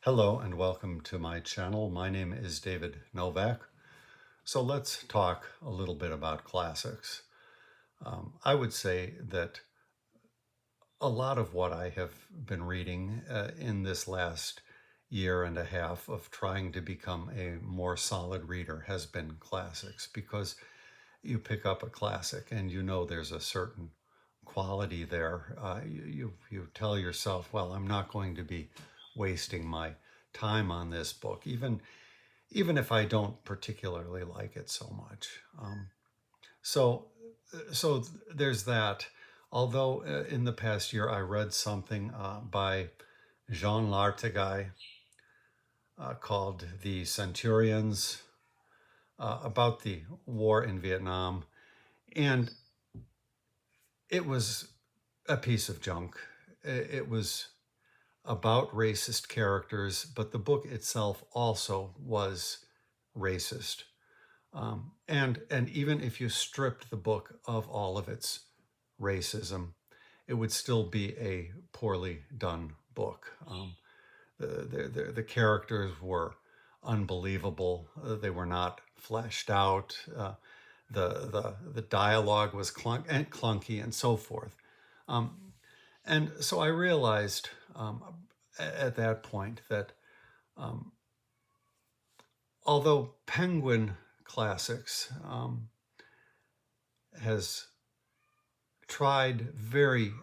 Hello and welcome to my channel. My name is David Novak. So let's talk a little bit about classics. I would say that a lot of what I have been reading in this last year and a half of trying to become a more solid reader has been classics, because you pick up a classic and you know there's a certain quality there. You tell yourself, well, I'm not going to be wasting my time on this book, even if I don't particularly like it so much. So there's that. Although in the past year I read something by Jean Lartéguy called The Centurions, about the war in Vietnam, and it was a piece of junk. It was about racist characters, but the book itself also was racist. And even if you stripped the book of all of its racism, it would still be a poorly done book. The characters were unbelievable. They were not fleshed out. The dialogue was clunky and so forth. And so I realized at that point that although Penguin Classics has tried very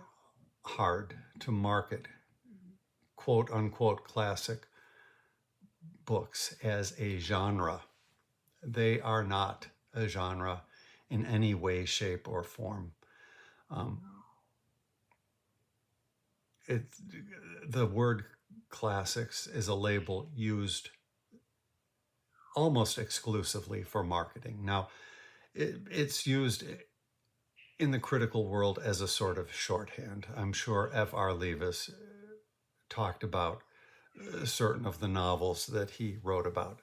hard to market quote unquote classic books as a genre, they are not a genre in any way, shape, or form. The word classics is a label used almost exclusively for marketing. Now, it's used in the critical world as a sort of shorthand. I'm sure F.R. Leavis talked about certain of the novels that he wrote about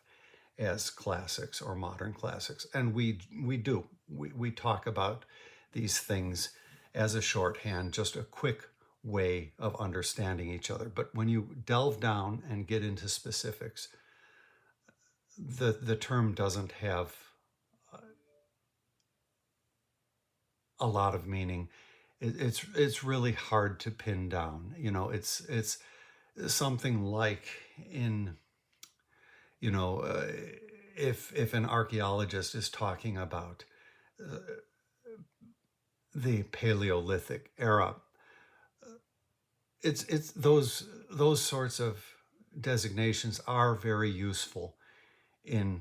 as classics or modern classics. And we do. We talk about these things as a shorthand, just a quick way of understanding each other. But when you delve down and get into specifics, the term doesn't have a lot of meaning. It's really hard to pin down. You know, it's something like in, you know, if an archaeologist is talking about the Paleolithic era, it's those sorts of designations are very useful in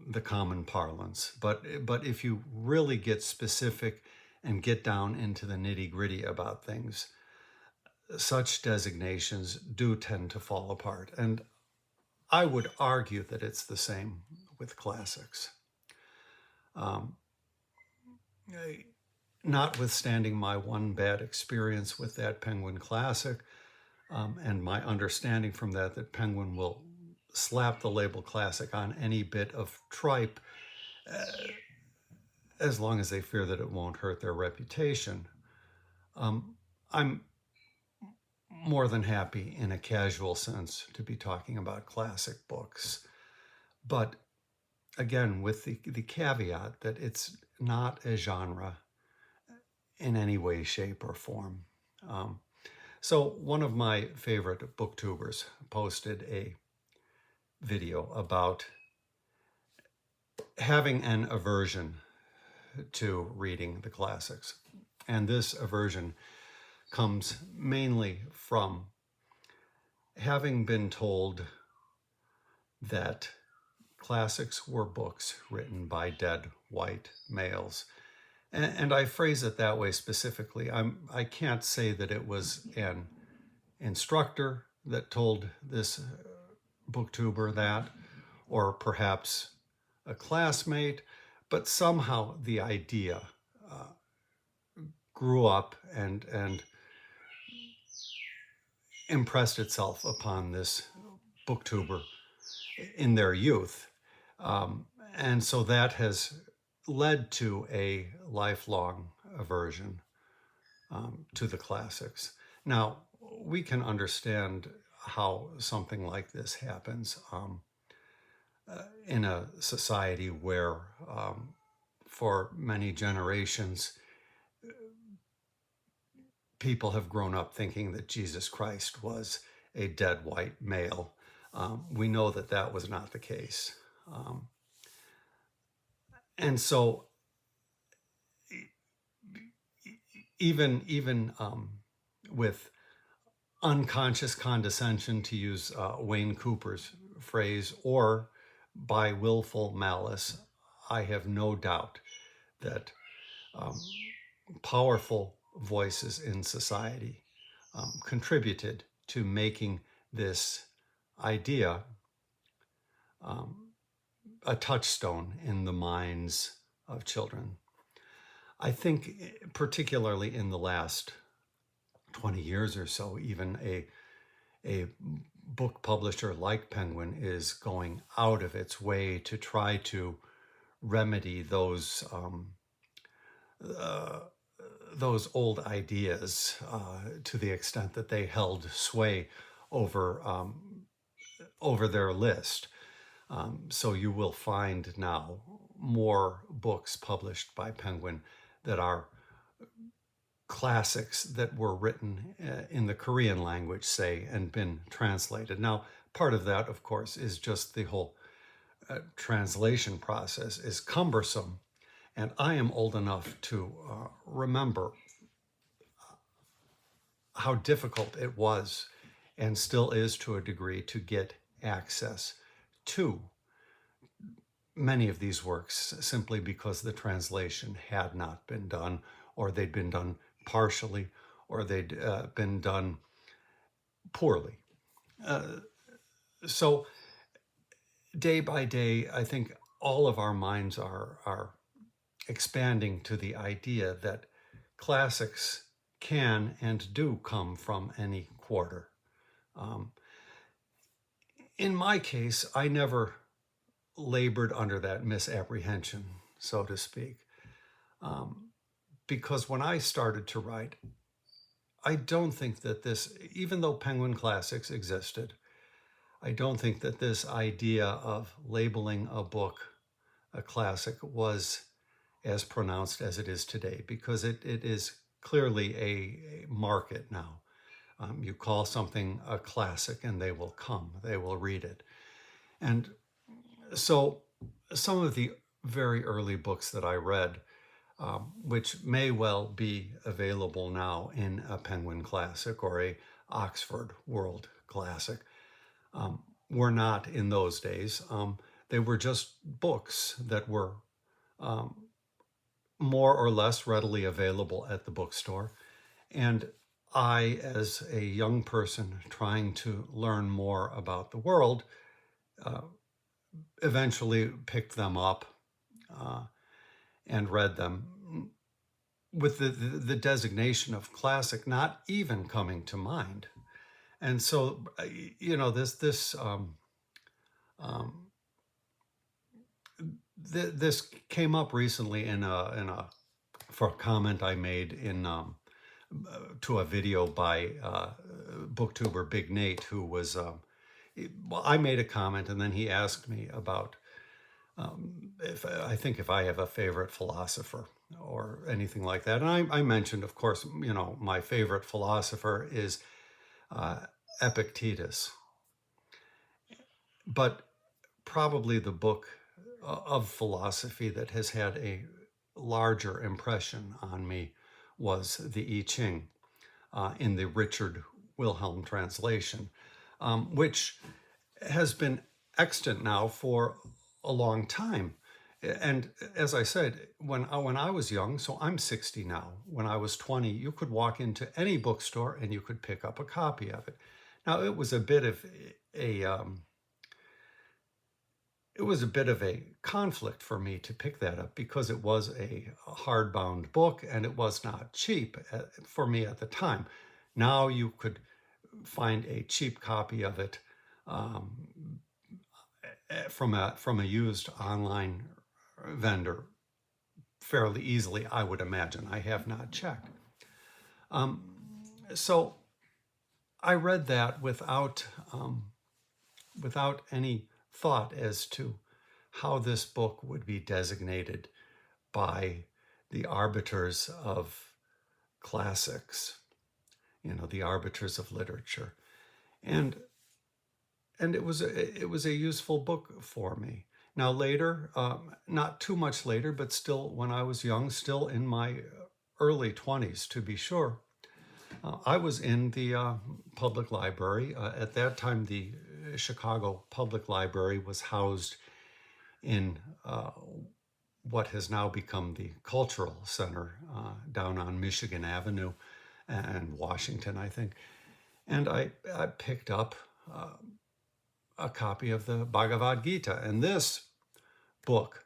the common parlance. But if you really get specific and get down into the nitty-gritty about things, such designations do tend to fall apart. And I would argue that it's the same with classics. Notwithstanding my one bad experience with that Penguin Classic, and my understanding from that Penguin will slap the label classic on any bit of tripe as long as they fear that it won't hurt their reputation. I'm more than happy in a casual sense to be talking about classic books. But again, with the caveat that it's not a genre in any way, shape, or form. So one of my favorite booktubers posted a video about having an aversion to reading the classics. And this aversion comes mainly from having been told that classics were books written by dead white males. And I phrase it that way specifically. I can't say that it was an instructor that told this booktuber that, or perhaps a classmate, but somehow the idea grew up and impressed itself upon this booktuber in their youth. And so that has led to a lifelong aversion to the classics. Now, we can understand how something like this happens in a society where for many generations people have grown up thinking that Jesus Christ was a dead white male. We know that that was not the case. And so even with unconscious condescension, to use Wayne Cooper's phrase, or by willful malice, I have no doubt that powerful voices in society contributed to making this idea a touchstone in the minds of children. I think particularly in the last 20 years or so, even a book publisher like Penguin is going out of its way to try to remedy those old ideas to the extent that they held sway over their list. So you will find now more books published by Penguin that are classics that were written in the Korean language, say, and been translated. Now, part of that, of course, is just the whole translation process is cumbersome. And I am old enough to remember how difficult it was, and still is to a degree, to get access to many of these works simply because the translation had not been done, or they'd been done partially, or they'd been done poorly. So day by day, I think all of our minds are expanding to the idea that classics can and do come from any quarter. In my case, I never labored under that misapprehension, so to speak, because when I started to write, I don't think that this, even though Penguin Classics existed, I don't think that this idea of labeling a book a classic was as pronounced as it is today, because it is clearly a market now. You call something a classic and they will come, they will read it. And so some of the very early books that I read, which may well be available now in a Penguin Classic or a Oxford World Classic, were not in those days. They were just books that were more or less readily available at the bookstore. And I, as a young person trying to learn more about the world, eventually picked them up and read them with the designation of classic not even coming to mind. And so, this came up recently for a comment I made in to a video by BookTuber Big Nate, who was I made a comment and then he asked me about if I have a favorite philosopher or anything like that, and I mentioned, of course, my favorite philosopher is Epictetus, but probably the book of philosophy that has had a larger impression on me was the I Ching in the Richard Wilhelm translation, which has been extant now for a long time. And as I said, when I was young, so I'm 60 now, when I was 20, you could walk into any bookstore and you could pick up a copy of it. Now, it was a bit of a conflict for me to pick that up, because it was a hardbound book and it was not cheap for me at the time. Now you could find a cheap copy of it from a used online vendor fairly easily, I would imagine. I have not checked. So I read that without any thought as to how this book would be designated by the arbiters of classics, the arbiters of literature. And it was a useful book for me. Now later, not too much later, but still when I was young, still in my early 20s to be sure, I was in the public library. At that time, the Chicago Public Library was housed in what has now become the Cultural Center down on Michigan Avenue and Washington, I think. And I picked up a copy of the Bhagavad Gita. And this book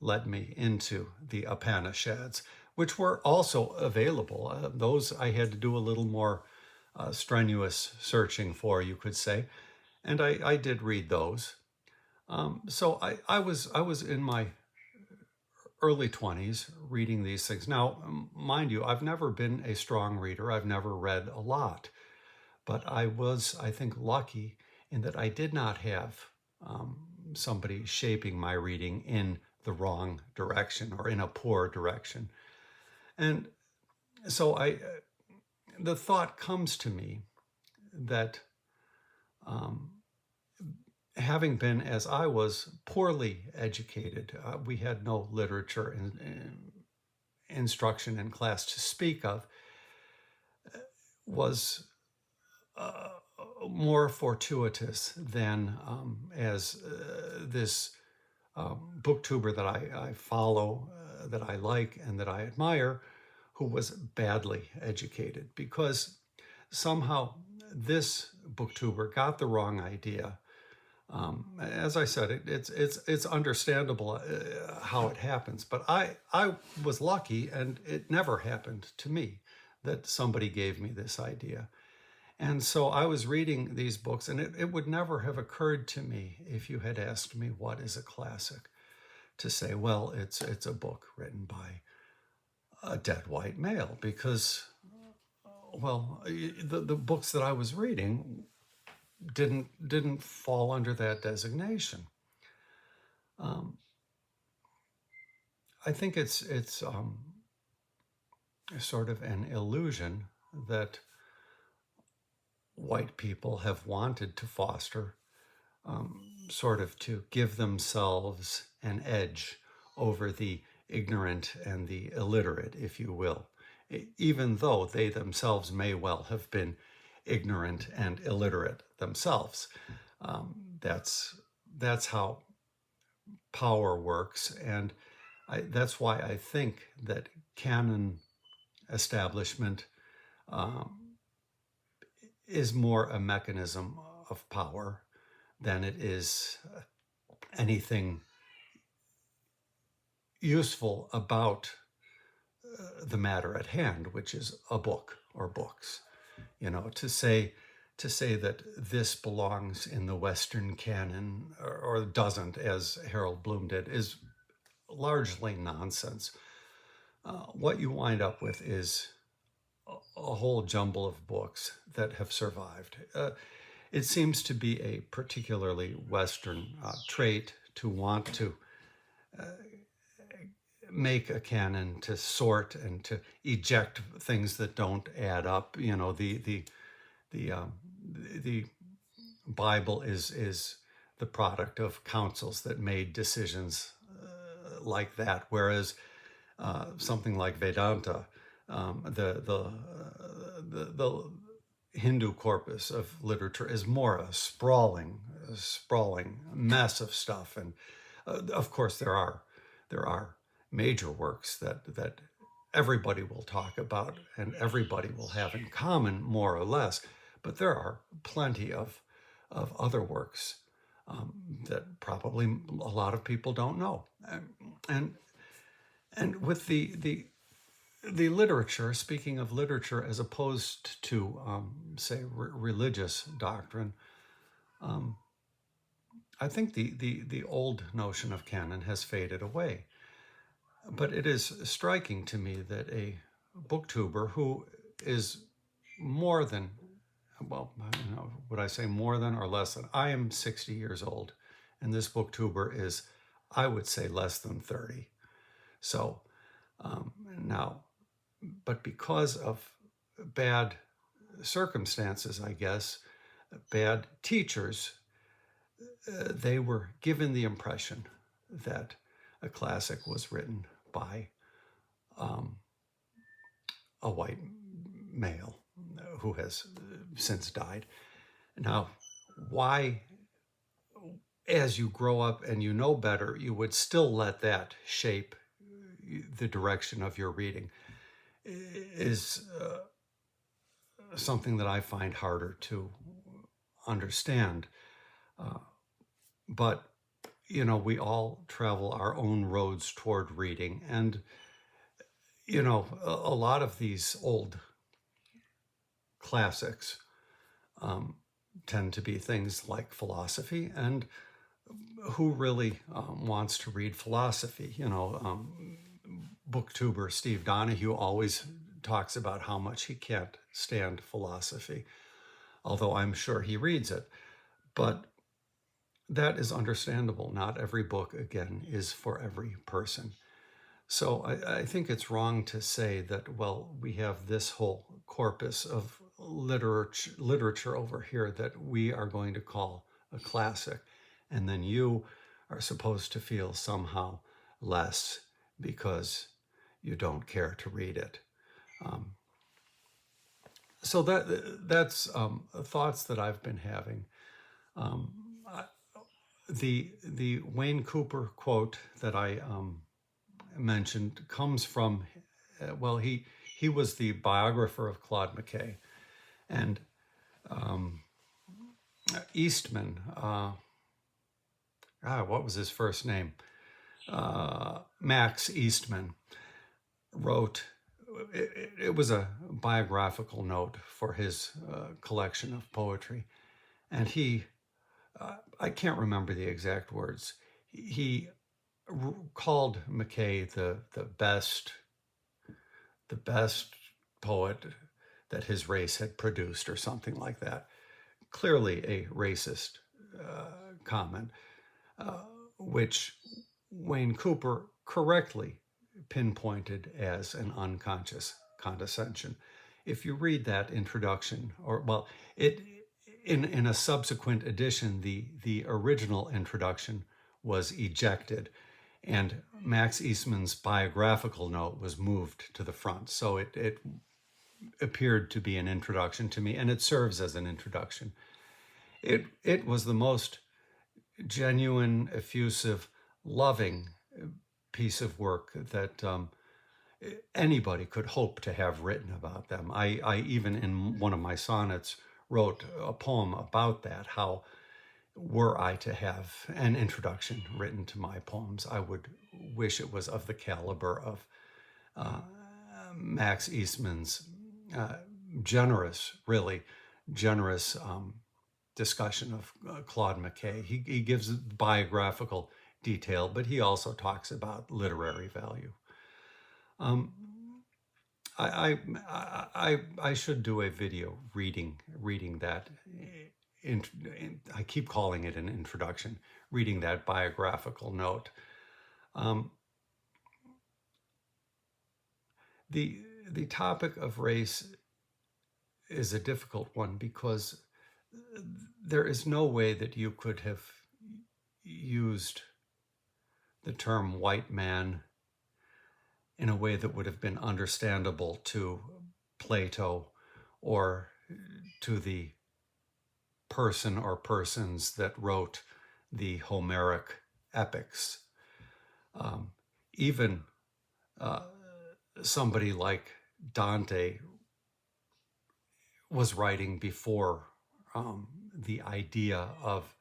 led me into the Upanishads, which were also available. Those I had to do a little more strenuous searching for, you could say. And I did read those. So I was in my early 20s reading these things. Now, mind you, I've never been a strong reader. I've never read a lot. But I was, I think, lucky in that I did not have somebody shaping my reading in the wrong direction or in a poor direction. And so the thought comes to me that having been, as I was, poorly educated, we had no literature instruction in class to speak of, was more fortuitous than as this booktuber that I follow, that I like and that I admire, who was badly educated, because somehow this booktuber got the wrong idea. As I said, it's understandable how it happens, but I was lucky, and it never happened to me that somebody gave me this idea. And so I was reading these books, and it would never have occurred to me, if you had asked me what is a classic, to say, well, it's a book written by a dead white male, because, well, the books that I was reading didn't fall under that designation. I think it's sort of an illusion that white people have wanted to foster, sort of to give themselves an edge over the ignorant and the illiterate, if you will, even though they themselves may well have been ignorant and illiterate themselves. That's how power works, and that's why I think that canon establishment is more a mechanism of power than it is anything useful about the matter at hand, which is a book or books. To say that this belongs in the Western canon or doesn't, as Harold Bloom did, is largely nonsense. What you wind up with is a whole jumble of books that have survived. It seems to be a particularly Western trait to want to make a canon, to sort and to eject things that don't add up. The Bible is the product of councils that made decisions like that, whereas something like Vedanta, the Hindu corpus of literature, is more a sprawling mess of stuff. And of course, there are major works that everybody will talk about and everybody will have in common, more or less. But there are plenty of other works that probably a lot of people don't know. And with the literature, speaking of literature as opposed to, say, religious doctrine, I think the old notion of canon has faded away. But it is striking to me that a booktuber who is more than well, would I say more than or less than? I am 60 years old, and this BookTuber is, I would say, less than 30. So now, but because of bad circumstances, I guess, bad teachers, they were given the impression that a classic was written by a white male who has since died. Now, why, as you grow up and you know better, you would still let that shape the direction of your reading is something that I find harder to understand. But, we all travel our own roads toward reading. And, a lot of these old classics tend to be things like philosophy. And who really wants to read philosophy? BookTuber Steve Donahue always talks about how much he can't stand philosophy, although I'm sure he reads it. But that is understandable. Not every book, again, is for every person. So I think it's wrong to say that, well, we have this whole corpus of literature over here that we are going to call a classic, and then you are supposed to feel somehow less because you don't care to read it. So that's thoughts that I've been having. The Wayne Cooper quote that I mentioned comes from, well, he was the biographer of Claude McKay, and Eastman, what was his first name? Max Eastman wrote, it was a biographical note for his collection of poetry. And he, I can't remember the exact words, he called McKay the best poet that his race had produced, or something like that. Clearly a racist comment, which Wayne Cooper correctly pinpointed as an unconscious condescension. If you read that introduction, or well, it in a subsequent edition, the original introduction was ejected, and Max Eastman's biographical note was moved to the front. So it appeared to be an introduction to me, and it serves as an introduction. It was the most genuine, effusive, loving piece of work that anybody could hope to have written about them. I even, in one of my sonnets, wrote a poem about that. How, were I to have an introduction written to my poems, I would wish it was of the caliber of Max Eastman's generous, really generous discussion of Claude McKay. He gives biographical detail, but he also talks about literary value. I should do a video reading that. I keep calling it an introduction, reading that biographical note. The topic of race is a difficult one because there is no way that you could have used the term white man in a way that would have been understandable to Plato or to the person or persons that wrote the Homeric epics. Even somebody like Dante was writing before the idea of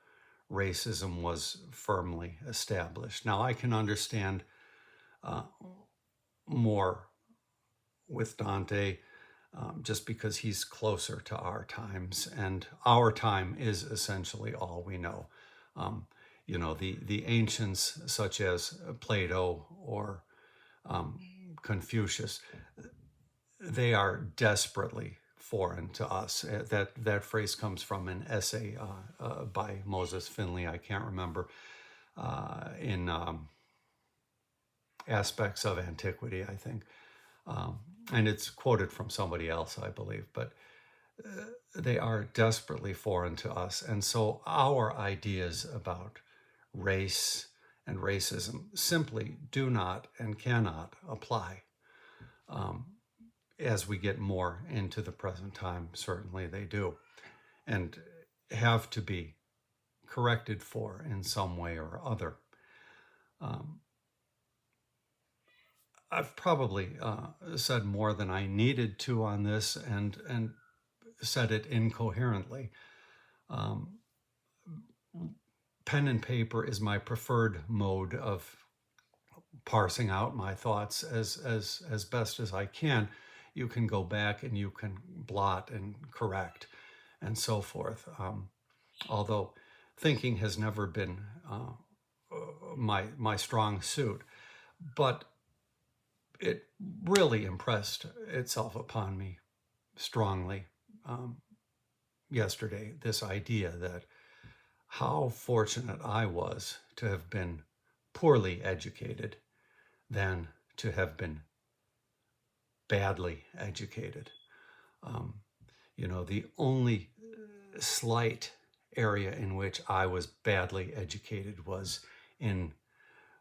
racism was firmly established. Now, I can understand more with Dante just because he's closer to our times, and our time is essentially all we know. The ancients, such as Plato or Confucius, they are desperately foreign to us. That phrase comes from an essay by Moses Finley. I can't remember in Aspects of Antiquity, I think, and it's quoted from somebody else, I believe. But they are desperately foreign to us, and so our ideas about race and racism simply do not and cannot apply. As we get more into the present time, certainly they do, and have to be corrected for in some way or other. I've probably said more than I needed to on this, and said it incoherently. Pen and paper is my preferred mode of parsing out my thoughts as best as I can. You can go back and you can blot and correct and so forth. Although thinking has never been my strong suit, but it really impressed itself upon me strongly yesterday, this idea that how fortunate I was to have been poorly educated than to have been badly educated. The only slight area in which I was badly educated was in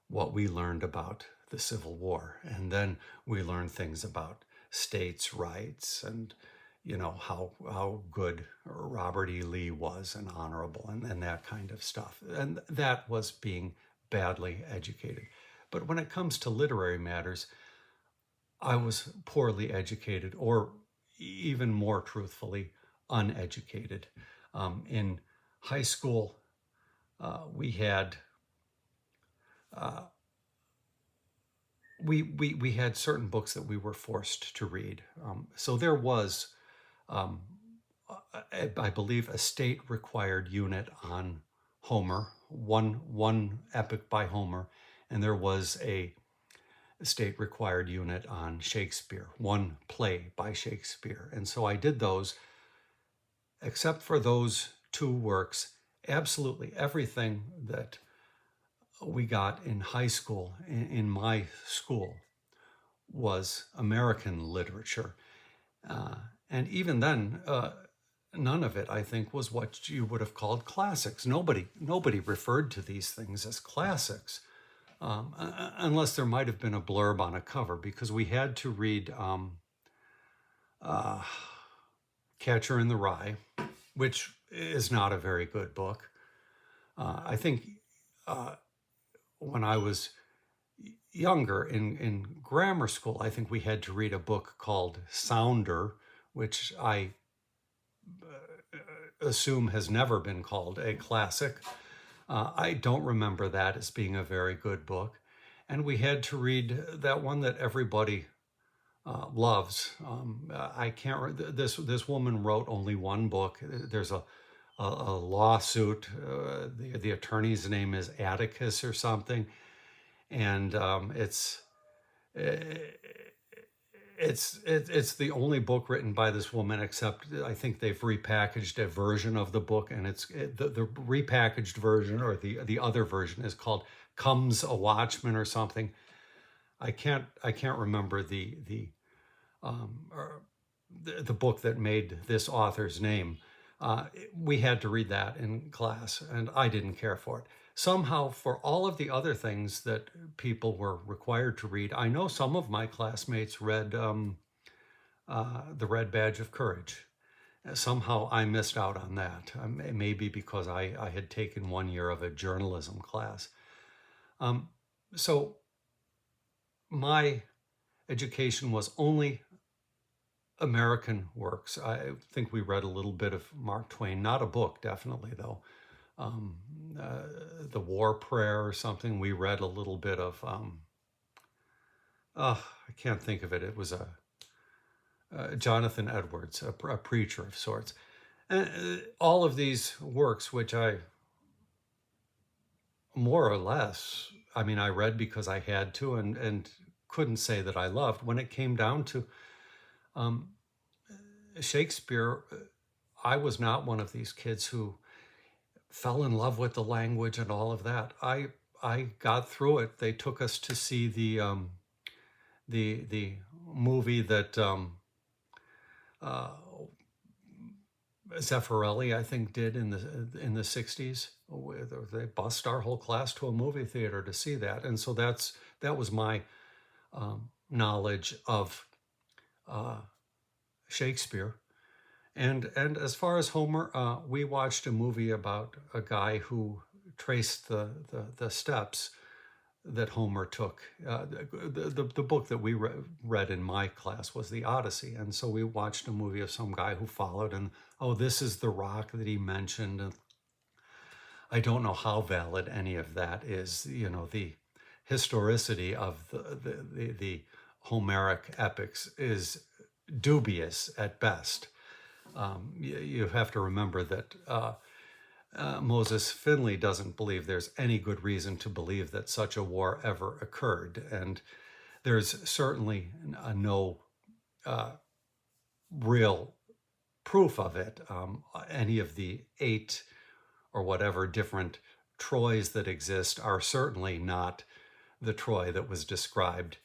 what we learned about the Civil War. And then we learned things about states' rights and, how good Robert E. Lee was and honorable and that kind of stuff. And that was being badly educated. But when it comes to literary matters, I was poorly educated, or even more truthfully, uneducated. In high school, we had we had certain books that we were forced to read. So there was, I believe, a state-required unit on Homer, one epic by Homer, and there was a state-required unit on Shakespeare, one play by Shakespeare. And so I did those. Except for those two works, absolutely everything that we got in high school, in my school, was American literature. And even then, none of it, I think, was what you would have called classics. Nobody referred to these things as classics, unless there might have been a blurb on a cover, because we had to read Catcher in the Rye, which is not a very good book. I think when I was younger in grammar school, I think we had to read a book called Sounder, which I assume has never been called a classic. I don't remember that as being a very good book. And we had to read that one that everybody loves. I can't. This woman wrote only one book. There's a lawsuit. The attorney's name is Atticus or something, and it's the only book written by this woman, except I think they've repackaged a version of the book, and the repackaged version, or the other version, is called Comes a Watchman or something. I can't remember the book that made this author's name. We had to read that in class, and I didn't care for it. Somehow, for all of the other things that people were required to read, I know some of my classmates read The Red Badge of Courage. Somehow I missed out on that. Maybe because I had taken 1 year of a journalism class. So my education was only American works. I think we read a little bit of Mark Twain, not a book, definitely, though. The War Prayer or something. We read a little bit of, I can't think of it. It was Jonathan Edwards, a preacher of sorts. And all of these works, which I more or less, I read because I had to, and couldn't say that I loved. When it came down to Shakespeare, I was not one of these kids who fell in love with the language and all of that. I got through it. They took us to see the movie that uh, Zeffirelli, I think, did in the 60s. They bussed our whole class to a movie theater to see that, and so that was my knowledge of Shakespeare. And as far as Homer, we watched a movie about a guy who traced the steps that Homer took. The book that we read in my class was the Odyssey, and so we watched a movie of some guy who followed, and oh, this is the rock that he mentioned. And I don't know how valid any of that is. You know, the historicity of the Homeric epics is dubious at best. You have to remember that Moses Finley doesn't believe there's any good reason to believe that such a war ever occurred. And there's certainly no real proof of it. Any of the 8 or whatever different Troys that exist are certainly not the Troy that was described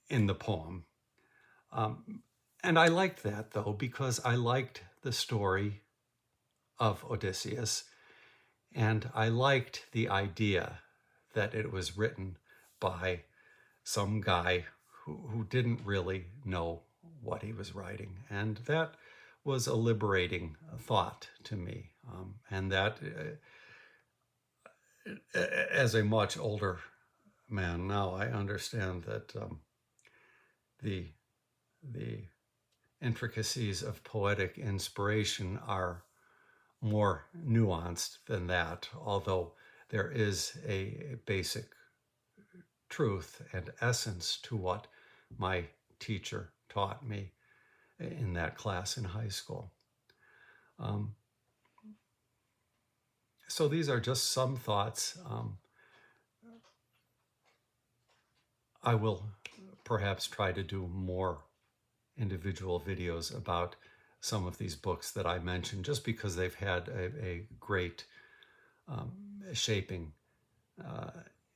in the poem. And I liked that, though, because I liked the story of Odysseus, and I liked the idea that it was written by some guy who didn't really know what he was writing. And that was a liberating thought to me. And that, as a much older man now, I understand that the intricacies of poetic inspiration are more nuanced than that, although there is a basic truth and essence to what my teacher taught me in that class in high school. So these are just some thoughts. I will perhaps try to do more individual videos about some of these books that I mentioned, just because they've had a great shaping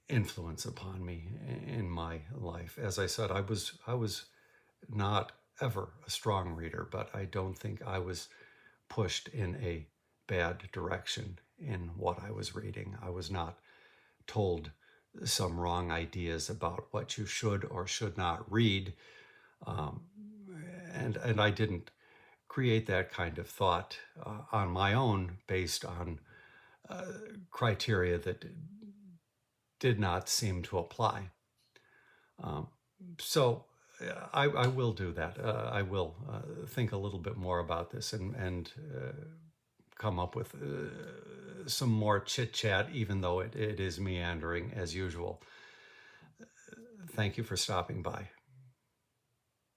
influence upon me in my life. As I said, I was not ever a strong reader, but I don't think I was pushed in a bad direction in what I was reading. I was not told some wrong ideas about what you should or should not read, and I didn't create that kind of thought on my own based on criteria that did not seem to apply. So I will do that. I will think a little bit more about this and come up with some more chit-chat, even though it is meandering as usual. Thank you for stopping by.